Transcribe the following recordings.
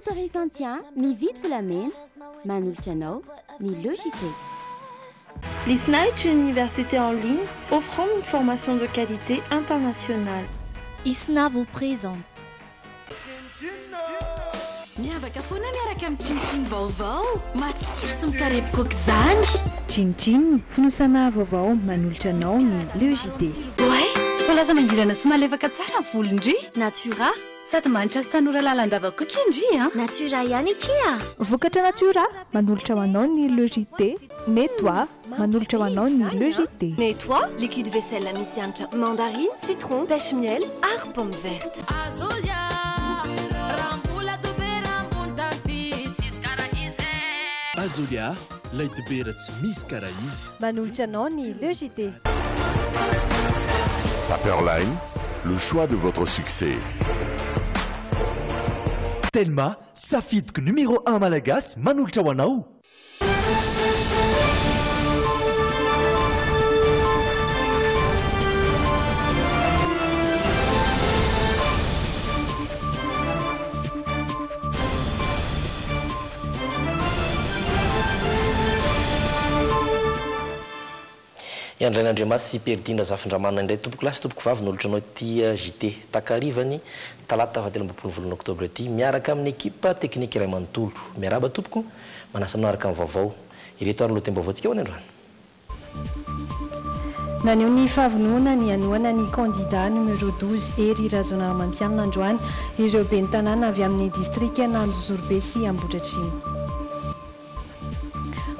autorisant mividy volamena manolotra anao ny le Jite. L'ISNA une université en ligne offrant une formation de qualité internationale. ISNA vous présente. Miavaka foana miaraka amin'ny Chin vaovao matsiro sy mikarepoka aok'izany. Chin fonosana vaovao manolotra anao ny le Jite. Oay, tolaza mangirana sy malefaka tsara volondry. Natura sady manitra sy tanora lalandavakoky indry a. Natura ihany ikia. Vokatra Natura manolotra ho anao ny le Jite. Nettoie manolotra ho anao ny le Jite. Nettoie, liquide vaisselle misy hanitra mandarine, citron, pêche miel, ary pomme verte. Azolia, laitibera tsy misy karaha izy. Manolotra anao ny le Jite. Paperline, le choix de votre succès. Telma, safidiko numéro 1 malagasy manolotra ho anao. Andrian'Andriamasy sy perdina zafindramana indray tompoko lasy tompoko vavy nolotra anao ty Jite takarivany talata 27 Octobre ty miaraka amin'ny équipe technique iray manontolo miaraba tompoko manasa aminaraka amin'ny vaovao ireto ary loatem-baovaontsika ho any androany. Naneo ny favonona ny anoana ny candidat numéro 12 ery razonara mampianina androany ireo ben'ny tanàna avy amin'ny district Ananjozorobe sy Ambohidratrimo.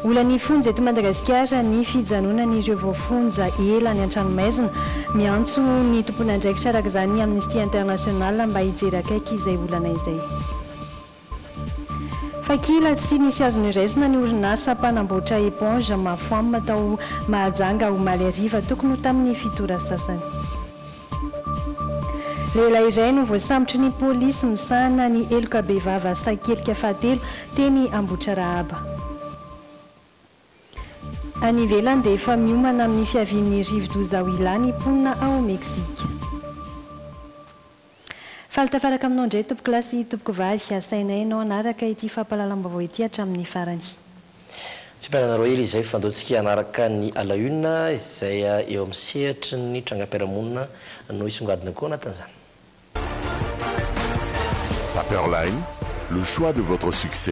Olany fonja eto Madagasikara ny fijanonan'ireo voafonja ela ny an-tranomaizina miantso ny tompony andraikitra araka izany ny Amnesty International mba hijery akaiky izay olana izay. Fakila tsy nisy azony raisina ny orinasa mpanamboatra éponge mafoam tao mahajanga ho maly ariva tokony ho tamin'ny fitora sasany. Lehilahy iray no voasambotra ny polisy misahana ny eloka bevava sakelika fahatelo teny Ambohitrarahaba. Any ivelany dia efa miomana amin'ny fiavian'ny rivo-doza ilany ponina ao Meksika. Falitafaraka aminao indray tompoko lasy tompoko vavy asainay ianao anaraka ity fampahalalam-baovao ity hatramin'ny farany. Tsy mpianareo hely izay fandaontsika anaraka ny alauna izay eo amin'ny sehatry ny trangam-piarahamonina no isongadina koa anatin'izany. Paperline, le choix de votre succès.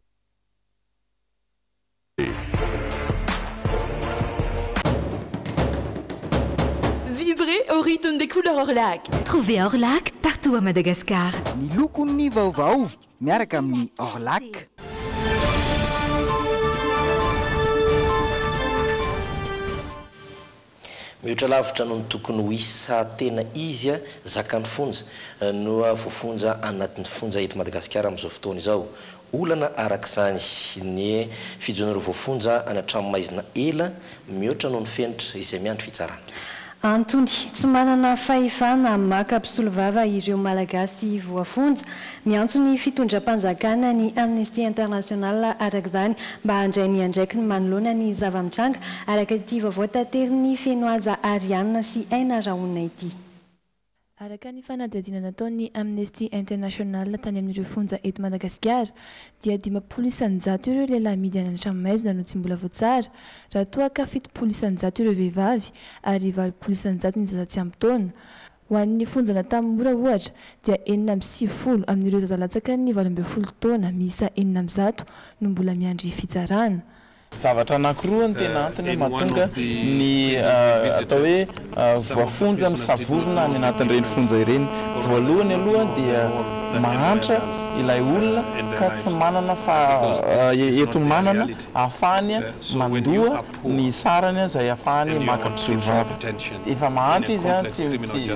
Au rythme des couleurs Orlac. Trouvez Orlac partout à Madagascar. Ny lokon'ny vaovao miaraka amin'ny Orlac. Mihoatra lavitra no tokony ho isa tena izy zakany fonja no voafonja anatin'ny fonja eto Madagasikara amin'izao fotoana izao. Olana arak'izany ny fijonero voafonja anatranomaizina ela mihoatra no ny fenitra izay miandry fitsarana. Antony tsy manana fahefana maka mpisolovava ireo malagasy voafonja miantso ny fitondram-panjakana ny Amnesty International araka izany mba handray ny andraiky ny manoloana ny zava-mitranga araka ity vaovao tanteriny Fenoaza Arianna sy Aina Rahouna ity. Araka ny fanadihadiana nataon'ny Amnesty International tany amin'ireo fonja eto Madagasikara dia 500 ireo lehilahy amidy any an-tranomaizina no tsy mbola voatsara raha toa ka 700 ireo vehivavy ary 900 ny zaza tsy ampy taona. Ho an'ny fonjana tamin'ny mora ohatra dia 950 amin'ireo zazalatsaka ny 12 taona miisa 900 no mbola miandry fitsarana. Zavatra anankiroa ny tena antony mahatonga ny atao hoe voafonja misavovona any anatin'ireny fonja ireny. Voalohany aloha dia mahantra ilay olona ka tsy manana eto manana ahafahany mandoa ny sarany izay ahafahany maka mpisolovava. Efa mahantra izy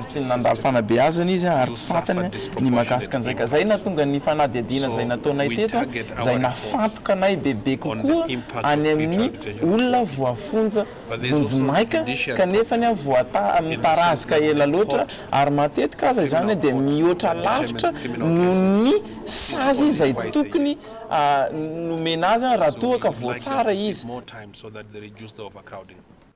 tsy nandalo fanabeazana izy ary tsy fantany ny mahakasika an'izay ka zay nahatonga ny fanadihadiana izay nataonay teto izay nafantoka anay bebe kokoa any amin'ny olona voafonja vonjimaika kanefa ny voatarazoka ela loatra ary matetika aza izany dia mihoatra lavitra noho ny sazy izay tokony nomena azy raha toa ka voatsara izy.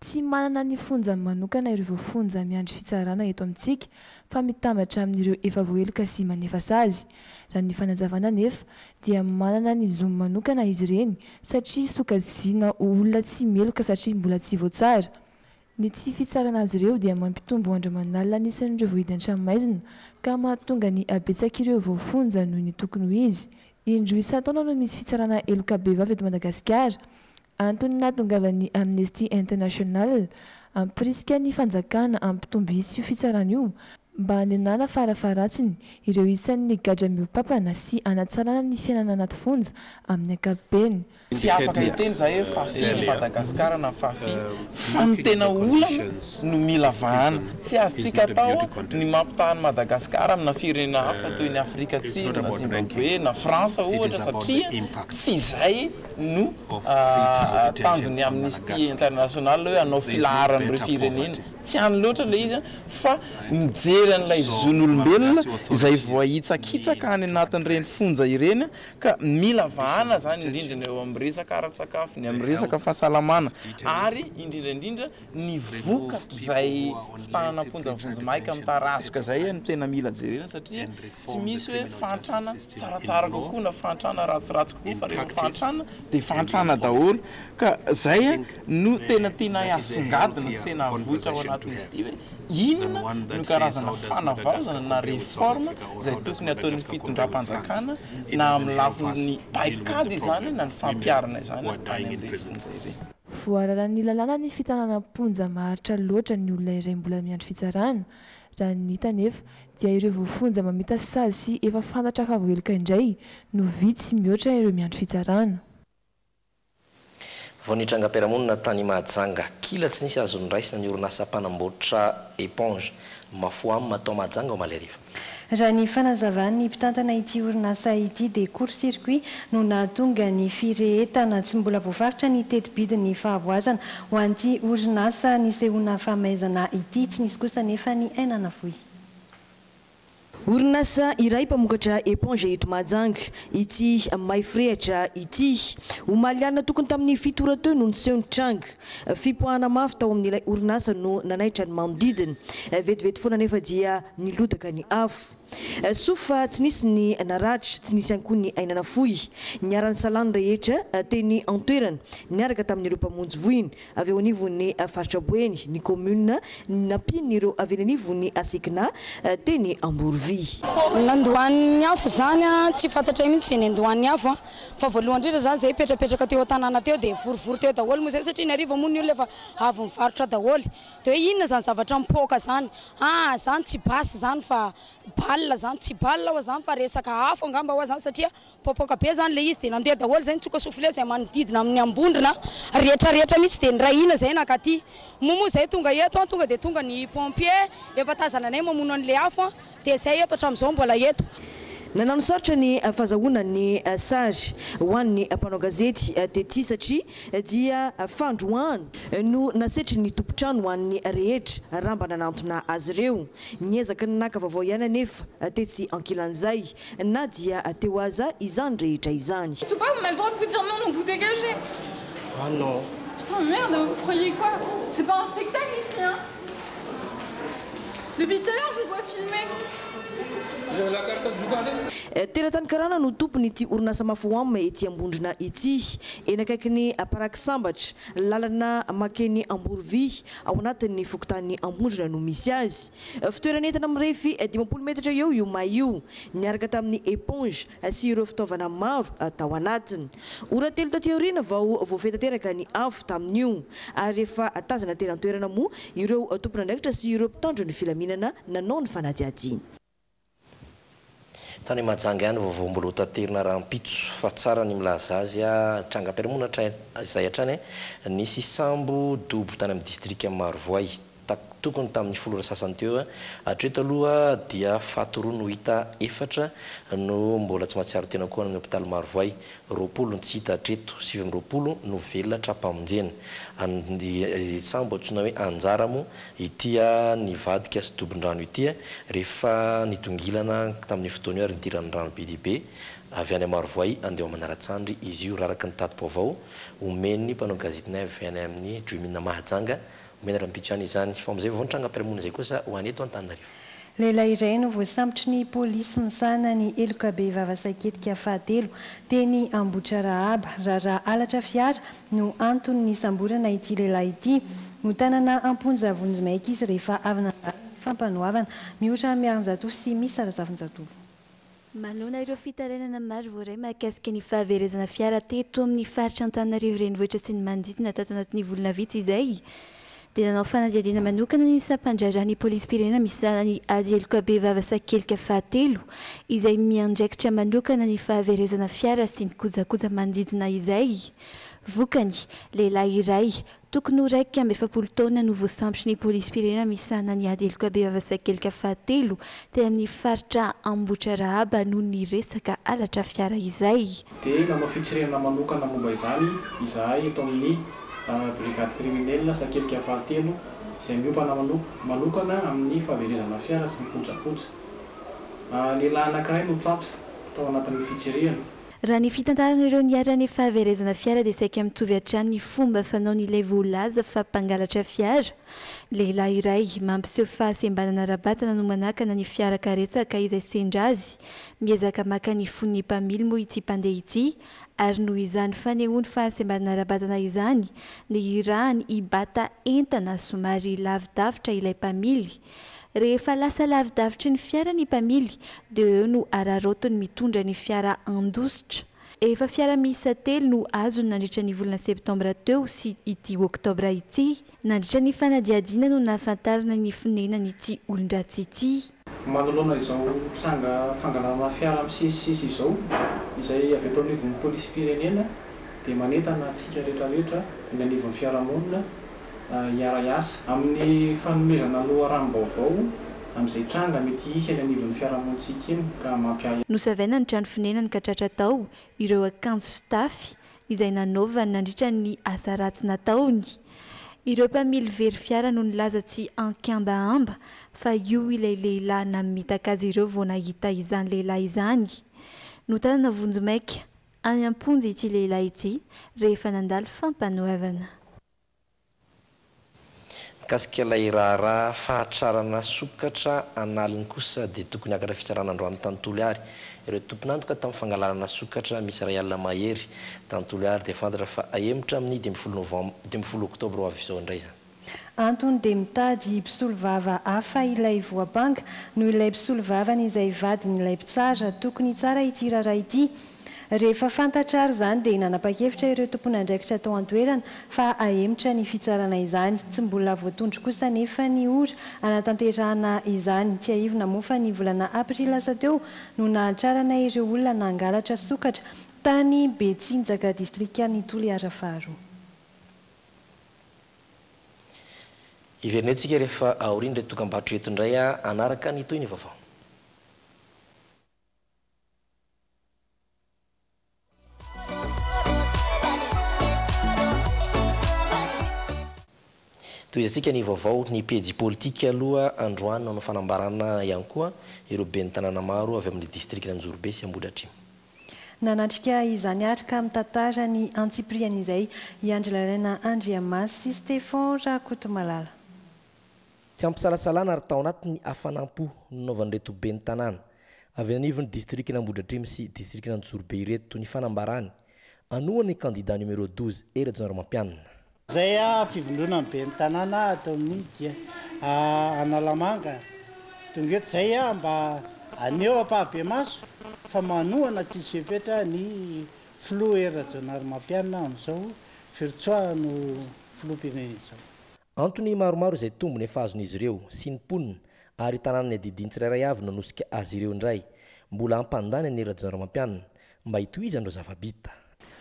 tsy manana ny fonja manokana ireo voafonja miandry fitsarana eto amintsika fa mitambatra amin'ireo efa voaheloka sy manefa azy. Raha ny fanazavana nefa dia manana ny zo manokana izy ireny satria sokajiana olona tsy meloka satria mbola tsy voatsara. Ny tsy fitsarana azy ireo dia mampitombo andromanalina anisan'ireo voahidy an-tranomaizina ka mahatonga ny abetsaka ireo voafonja noho ny tokony ho izy. Indroa isan-taona no misy fitsarana eloka be vavy eto Madagasikara. Antony nahatongavan'ny Amnesty International ampirisika ny fanjakana ampitombo isy io fitsarana io mba hanenana farafaratsiny ireo isan'ny gadra miopampana sy hanatsarana ny fiainana anaty fonja amin'ny ankapobeny. Tsy afaka hiteny za hoe fafily Madagasikara na fafily fa ny tena olana no mila vahana. Tsy azontsika atao ny mampitahany Madagasikara amina firenena hafa toy ny Afrika Atsimo na Zimbabwe na Fransa ohatra satria tsy izay no tanjon'ny Amnesty International hoe hanao filaharan'ireo firenena. Tsy hany loatra le izy fa mijery an'ilay zon'olombelona izay voahitsakitsaka any anatin'ireny fonja ireny ka mila vahana zany indrindra eo amin'ny resaka ara-tsakafo ny amin'ny resaka fahasalamana ary indrindraindrindra ny vokatra izay fitahanana ponjavonjy maika mitarazoka zay no tena mila jerena satria tsy misy hoe fantrana tsaratsara kokoa na fantrana ratsiratsy kokoa fa rehefa fantrana dia fantrana daholo ka zay no tena tiana asongadina sy tena vohitra ao anatin'izy ity hoe inona no karazana fanavaozana na réforme izay tokony ataon'ny fitondram-panjakana na amin'ny lafin'ny paikady izany na ny fampiarana izany any amin'ireny fonja ireny. Voararan'ny lalàna ny fitanana ponja maharitra loatra ny olona iray mbola miandry fitsarana. Raha ny hita nefa dia ireo voafonja mamita sazy sy efa fantatra fa voaheloka indray no vitsy mihoatra ireo miandry fitsarana. Vao nitranga-piarahamonina tany Mahajanga, kila tsy nisy azony raisina ny orinasa mpanamboatra éponge mafoam atao Mahajanga ao Malariva. Raha ny fanazavany mpitantana ity orinasa ity dia court-circuit no nahatonga ny firehetana tsy mbola voafaritra ny teti-bidiny fahavoazana ho an'ity orinasa nisehoana famaizana ity, tsy nisy kosa nefa ny ainana fohy. Orinasa iray mpamokatra éponge eto Mahajanga ity maifrehatra ity omaliana tokony tamin'ny fitorateo no niseho ny tranga fipoahana mafy tao amin'ilay orinasa no nanaitra ny manodidina vetivety foana nefa dia nilodaka ny afo sofa tsy nisy ny naratra tsy nisy ankoa ny ainana fohy niarany salany rehetra teny antoerana niaraka tamin'ireo mpamonjy voiny avy eo anivon'ny faritra Boeny ny commune nampin'ireo avy anivon'ny Asikina teny Amborovy. Nandohan'ny afo zany tsy fantatra mihitsy ny andohan'ny afo fa voalohany indrindra zany zay petrapetraka teo an-tanàna teo dia vorovory teo daholo moa zay satria ny hariva moa ny olona efa avy mivarotra daholo dia hoe inona zany zavatra mipoaka zany zany tsy basy zany fa balina zany tsy balina ao zany fa resaka afo angamba ao zany satria popoka be zany le izy dia nandeha daholo zay nitsoka sofle zay manodidina amin'ny ambondrina rehetrarehetra mihitsy dia nirahina zay nakaty moa zay tonga eto tonga dia tonga ny pompier efa tazananay mamono an'le afo dia zay eto hatramin'izao mbola eto. Nanano sarotra ny fahazahoana ny sary ho an'ny mpanao gazety tety satria dia fandroahana no nasetry ny tompotrano ho an'ny rehetra raha mba nanantona azy ireo niezaka ny naka vaovao ihany anefa tetsy ankilan'izay na dia teo aza izany rehetra izany. Je sais pas, on a le droit de vous dire non, donc vous dégagez. Ah non. Putain merde, vous croyez quoi? C'est pas un spectacle ici, hein? Depuis tout à l'heure, je dois filmer. Teratany karana no tompony ity orinasa mafoam ety ambondrina ity eny akaiky ny paraky sambatra lalana makeny Amborovy ao anatin'ny fokontany ambondrina no misy azy fitoerana entana mirefy 50 metatra eo io maio niaraka tamin'ny éponge sy ireo fitaovana maro tao anatiny ora telo taty aoriana vao voafetateraka ny afo tamin'io ary efa tazana tena antoerana moa ireo tompona andraikitra sy ireo mpitandro ny filaminana nanao ny fanadiadiana. Tany Mahajanga ihany vaovao mbola taterina rahampitso fa tsara ny milaza azy trangam-piarahamonina izay hatrany nisy sambo dobo tany amin'ny distrika Marovoay tokony tamin'ny folora sasany teo hatreto aloha dia fato roa no hita efatra no mbola tsy mahatsiaro tena koa amin'ny hôpitaly Marovoay 20 no tsy hita hatreto 20 no velona trapamonjena ny sambo antsoina hoe anjara mo itya nivadika sy dobon-drano itya rehefa nitongilana tamin'ny fotoana ary nidiran'ny rano be dia be avy any Marovoay andeha Manaratsandry izy io raraka ny tadim-baovao omeny mpanao gazetinay avy any amin'ny Drimina Mahajanga omeny raha-mipitso izany fa am'izay vontranga am-piaramonina izay kosa ho any eto Antananarivo. Lehilahy iray no voasambotry ny polisy misana ny eloka be vavasaketika fahatelo teny Ambohitrarahaba raha alatra fiara no antony ny samborana ity lehilahy ity no tanana amponja vonjy-maika izy rehefa avy nandalo fampanoavana mihoatra miarin-jatovo sy misy sarazavin-jatovo. Manoloana ireo fitarenana maro voaray mahakasika ny fahaverezana fiara teto amin'ny faritra Antananarivo renivohitra sy ny manodidina tato anatin'ny volana vitsy izay dia nanao fanadihadiana manokana ny sampandrarany polisy-pirenena misy ny ady eloka be vavasakelika fahatelo izay miandraikitra manokana ny fahaverezana fiara sy ny kojakoja manodidina izay. Vokany lehilahy iray tokony ho raika amby 70 taona no voasambotry ny polisy-pirenena misana ny ady eloka be vavasakelika fahatelo teny amin'ny faritra Ambohitrarahaba noho ny resaka alatra fiara izay. Dia nanao fitsirena manokana momba izany izahay eto amin'ny brigade criminelle sakelika fahatelo izay miopana manokana amin'ny fahaverezana fiara sy ny kojakoja. Lehilahy anankiray no tratra tao anatin'ny fitsirena. Raha ny fitantaran'ireo niarany fahaverezana fiara dia saika mitovy hatrany ny fomba fanaon'ilay voalaza fa mpangalatra fiara. Lehilahy iray mampiseho fahasembanana rabatana no manakana ny fiara karetsaka izay sendra azy miezaka maka ny fon'ny mpamily moa ity mpandeha ity ary noho izany fanehoany fahasembanana rabatana izany ny irahany hibata entana somary lavidavitra ilay mpamily. Rehefa lasa lavidavitry ny fiara ny mpamily dia eo no ararotiny mitondra ny fiara andositra. Efa fiara miisa telo no azony nandritra ny volana septambra teo sy ity oktobra ity nandritra ny fanadihadiana no nahafantarana ny fonenany ity olon-dratsy ity. Manoloana izao tranga fangalana fiara misisisisy izao izay avy eto anivon'ny polisy-pirenena dia manentana antsika rehetrarehetra eny anivon'ny fiarahamonina hiara-iasa amin'ny fanomezana loharanom-baovao amin'izay tranga mety hisy eny anivon'ny fiarahamonitsika eny ka mampiahy. Nosavaina ny trano fonenany ka tratra tao ireo akanjo fitafy izay nanaovany nandritra ny asa ratsy nataony. Ireo mpamily very fiara no nilaza tsy ankambahamba fa io ilay lehilahy namitaka azy ireo vao nahita izany lehilahy izany. No tanana vonjy-maika any amponjy ity lehilahy ity rehefa nandalo fampanoavana. Mikasika ilay raharaha fahatrarana sokatra analiny kosa dia tokony hakatra fitsarana androany tanontolo ary. Ireo tompon'antoka tamin'ny fangalarana sokatra misy ray alina mahery tanontolo ary dia fantatra fa ahemotra amin'ny 12 Octobre ho avy izao indray izany. Antony dia mitady mpisolo vava hafa ilay voabanga noho ilay mpisolo vavany izay vadin'ilay mpitsara tokony tsara ity raharaha ity. Rehefa fantatra ary izany dia nanapa-kevitra ireo tompony andraikitra tao an-toerana fa ahemotra ny fitsarana izany. Tsy mbola voatondro kosa nefa ny ora anatanterahana izany. Tsy ahivona moa fa ny volana aprila lasa teo no nahatrarana ireo olona nangalatra sokatra tany Betsinjaka distrikan'ny Toliara faharoa. Iverinetsika rehefa aoriana ireto dokam-barotra eto indray anaraka ny toy ny vaovao. Toizantsika ny vaovao ny pedi politika aloha androany nanao fanambarana ihany koa ireo ben'ny tanàna maro avy amin'ny distrikna Anjorobe sy Ambohidratrimo. Nanatrika izany arika mitantara ny antsipriana izay Iandrilalana Andriamasy sy Stefan Rakotomalala. Tsy ampisalasalana ary tao anatiny hafanampo nanaovan'ireto ben'ny tanàna avy anivon'ny distrikna Ambohidratrimo sy distrikna Anjorobe ireto ny fanambarany anohany candidat numéro 12 Eradzonarimampianina. Zay fivondrona ny ben'ny tanàna atao amin'ny dia Analamanga tonga eto zay mba aneo ampahabe maso fa manohana tsisy fepetra ny filoha Eradzonarimampianina amin'izao Firotsoahano filoham-pirenena izao. Antony maromaro izay tombony efa azon'izy ireo sy ny mponina ary tanàna ny adidiny tsirairay avy nanosika azy ireo indray mbola hampandany ny Eradzonarimampianina mba hitohizany ireo zava-bita.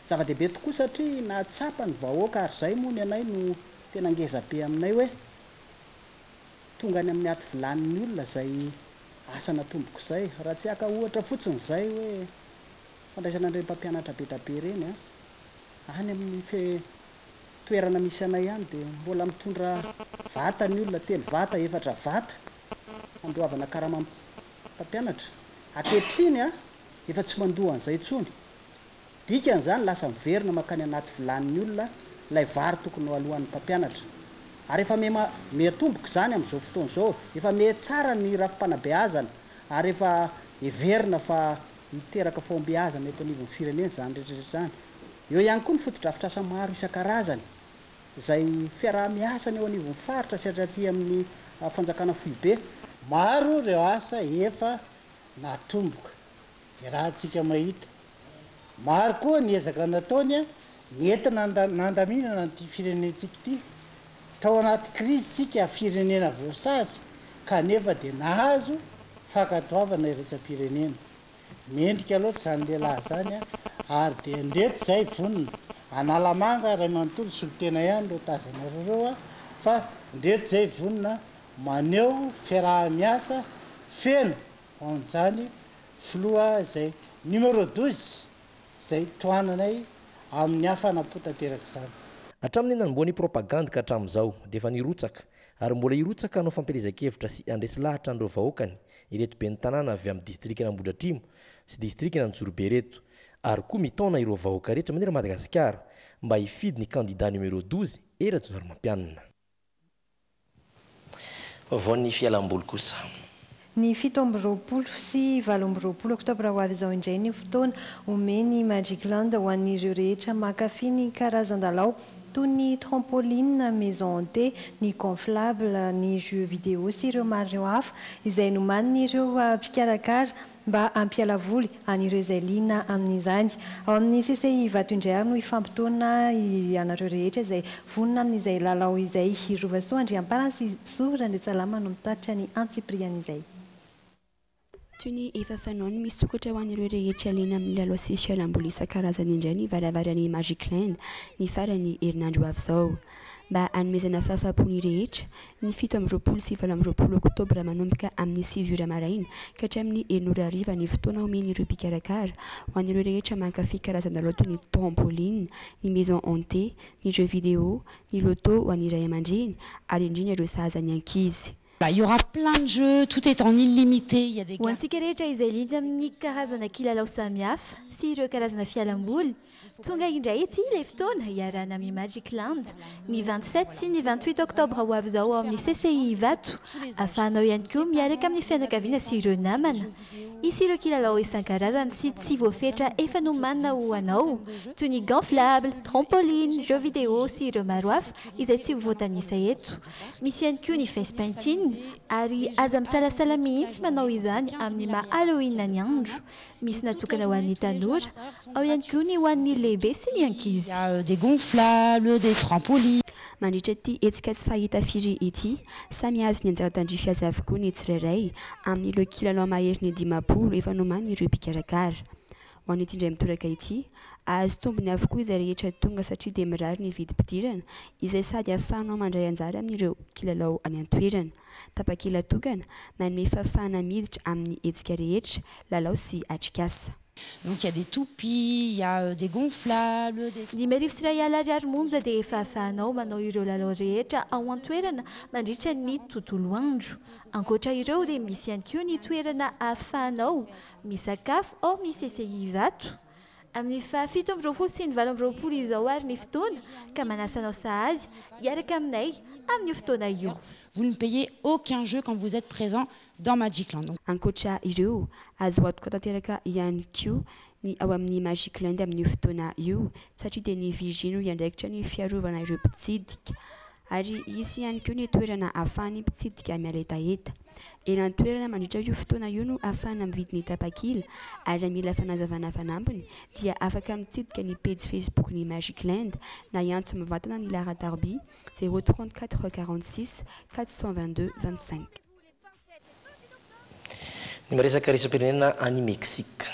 Zava-dehibe tokoa satria nahatsapa ny vahoaka ary zay moa ny anay no tena ngeza be aminay hoe tonga any amin'ny aty vilanin'ny olona zay asa natomboko zay raha tsy aka ohatra fotsiny zay hoe fandraisana an'ireny mpampianatra be tabe reny any amin'ny toerana misy anay ihany dia mbola mitondra vata ny olona 3 vata 4 vata andoavana karama mpampianatra ankehitriny efa tsy mandohan'izay tsony dikan'izany lasa miverina makany anaty vilanin'ny olona lay vary tokony ho alohan'ny mpampianatra ary efa metomboka zany amin'izao fotoana zao efa me tsara ny rafi-panabeazana ary efa everina fa hiteraka fombiazana eto anivon'ny firenena zany rehetrarehetra zany eo ihany koa ny fotodrafitrasa maro isan-karazany izay fiaraha-miasany eo anivon'ny faritra sy atraty amin'ny fanjakana foibe maro reo asa efa natomboka rahantsika mahita maro koa niezaka nataony nentina nandaminana nyty firenentsika ity tao anaty krizy sika firenena voasazy kanefa dia nahazo fakatoavana iretsam-pirenena mendrika loatra zany lehilahy zany ary dia ndreto zay vonina analamanga ray manontolo solotena ihany ro tazanareo fa ndreto zay vonina maneo fiaraha-miasa feno an'izany filoha zay numéro 12 zay toananay amin'ny hafanam-potanteraka zany hatramin'ny nanomboany propaganda ka hatramin'izao dia efa nirotsaka ary mbola hirotsaka hanao fampielezan-kevitra sy andresy lahatra an'ireo vahoakany ireto be ny tanàna avy amin'ny distrikina Ambohidratrimo sy distrikina Antsorobe reto ary koa mitaona ireo vahoaka rehetra manera Madagasikara mba hifidy ny candidat numéro 12 Eratsonary Mampianina. Vaovany fialam-boly kosa. Ny 17 sy 18 Octobre ho avy izao indray ny fotoana omeny Magic Land ho an'ireo rehetra mankafy ny karazan-dalao toy ny trampoline, maison hantée, ny gonflable, ny jeux vidéo sy ireo maro hafa izay nomanin'ireo mpikarakara mba hampiala voly an'ireo izay liana amin'izany. Ao amin'ny CCI Vato indray no ifampitoana anareo rehetra izay vonona amin'izay lalao izay Rovasoa Andriamparana sy Randritsalama no mitatitra ny antsipriana izay. Toy ny efa fanaony misy tokatra ho an'ireo rehetra liana amin'ny lalao sy fialamboly isan-karazany indray ny varavaran'ny Magic Land ny farany herinandro avy izao. Mba hanomezana fahafaham-pony rehetra ny 17 sy 18 Octobre manomboka amin'ny 6h maraina ka hatramin'ny 9h ny fotoana omen'ireo mpikarakara ho an'ireo rehetra mankafy karazan-dalao toy ny trampoline, ny maison hantée, ny jeux vidéo, ny loto ho an'ny ray aman-dreny ary indrindra ireo sahazany ankizy. Il y aura plein de jeux, tout est en illimité. Il y a des ho antsika rehetra izay liana amin'ny karazana kilalao samihafa sy ireo karazana fialamboly tonga indray ity ilay fotoana hiarana amin'ny Magic Land ny 27 sy ny 28 Octobre ho avy izao ao amin'ny CCI Vato ahafahanao ihany koa miaraka amin'ny fianakaviana sy ireo namana isy ireo kilalao isan-karazany sy tsy voafetra efa nomanina ho anao toy ny gonflable, trampoline, jeux vidéo sy ireo maro hafa izay tsy voatanisa eto. Misy ihany koa ny face painting ary aza misalasala mihitsy manao izany amin'ny maha Halloween ny andro. Misy natokana ho an'ny tanora, ao ihany koa ny ho an'ny lehibe sy ny ankizy. Des gonflables, des trampolines. Mandritra ty etsika tsy fahita firy ity, samy azo ny anjara-tandrify azy avokoa ny tsirairay amin'ireo kilalao mahery ny 10 efa noman'ireo mpikarakara. Ho an'ity indray mitoraka ity, azo tombony avokoa izay rehetra tonga satria dia mirary ny vidim-pidirana izay sady ahafahanao mandray anjara amin'ireo kilalao any an-toerana. Tapakila tokana manome fahafahana miditra amin'ny etsika rehetra, lalao sy atrikasa. Donc il y a des toupies, il y a des gonflables, Ny marivo sy ray ariary monja dia efa ahafahanao manao ireo lalao rehetra ao an-toerana mandritra ny tontolo andro. Ankoatra ireo dia misy ihany koa ny toerana ahafahanao misakafo ao amin'ny CCI Vato. Amin'ny 17 sy ny 18 izao ary ny fotoana ka manasanao sahazy hiaraka aminay amin'ny fotoana io. Vous ne payez aucun jeu quand vous êtes présent dans Magic Land. Ankoatra ireo azo atoko tanteraka ihany koa ny ao amin'ny Magic Land amin'ny fotoana io satria dia ny vigile no iandraikitra ny fiarovana ireo mpitsidika ary isy ihany koa ny toerana ahafahany mpitsidika miala hetaheta. Eny an-toerana mandritra io fotoana io no ahafahana mividy ny tapakila ary mila fanazavana fanampiny dia afaka mitsidika ny page Facebook ny Magic Land na iantso mivantana ny Lara Darby 034 46 422 25. Ny maresaka resam-pirenena any Meksika.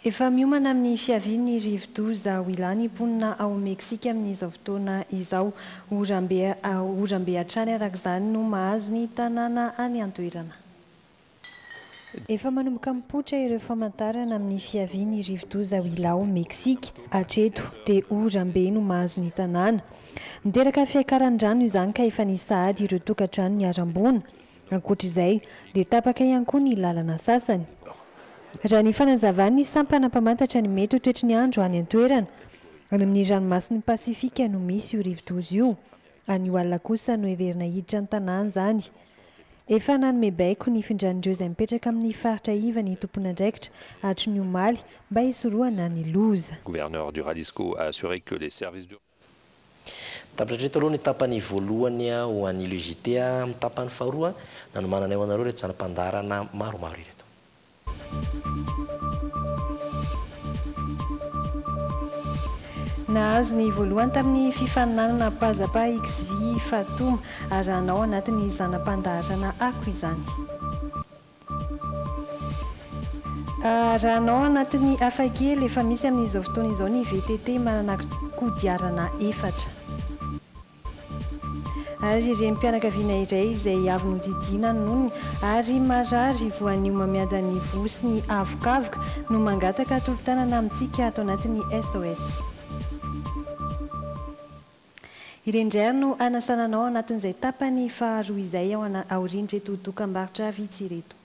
Efa miomana amin'ny fiaviany rivo-doza ho ilany mponina ao Meksika amin'izao fotoana izao orambe hatrany arak'izany no mahazo ny tanàna any an-toerana. Efa manomboka mipoitra ireo famantarana amin'ny fiaviany rivo-doza ho ilao Meksika hatreto dia orambe no mahazo ny tanàna. Miteraka fiakaran-drano izany ka efa nisahady ireo tokantrano ny arambona. Ankoatra izay dia tapaka ihany koa ny lalana sasany. raha ny fanazavany sampana mpamantatra ny mety ho toetry ny andro any an-toerana any amin'ny ranomasiny pasifika no misy io rivo-doza io an'io alina kosa no heverina hiditra ny tanàna zany efa nanome baiko ny findran'ireo izay mipetraka amin'ny faritra iva ny tompona andraikitra hatry ny omaly mba hisoroana ny loza. Gouverneur du Jalisco a assuré que les services du tapitratreto aloha ny tapany voalohany ho an'ilo Jite amin'ny tapany faharoa nanomanana eo anareo reto zanam-pandarana maromaro ireto. Nahazo ny voalohany tamin'ny fifaninanana pazapa XV Fatoma arahanao anatin'ny zanam-pandaharana ako izany. Arahanao anatin'ny hafakely efa misy amin'izao fotoana izao ny VTT manana kodiarana 4. Ary rem-pianakaviana iray izay avy nodidina nonony ary marary voanio mamiada ny vosy ny avokavoka no mangataka tolotanana amintsika ato anatin'ny SOS. Irendray no anasananao anatin'izay tapany faharoa izay ao aorian'reto dokam-barotra vitsy ireto.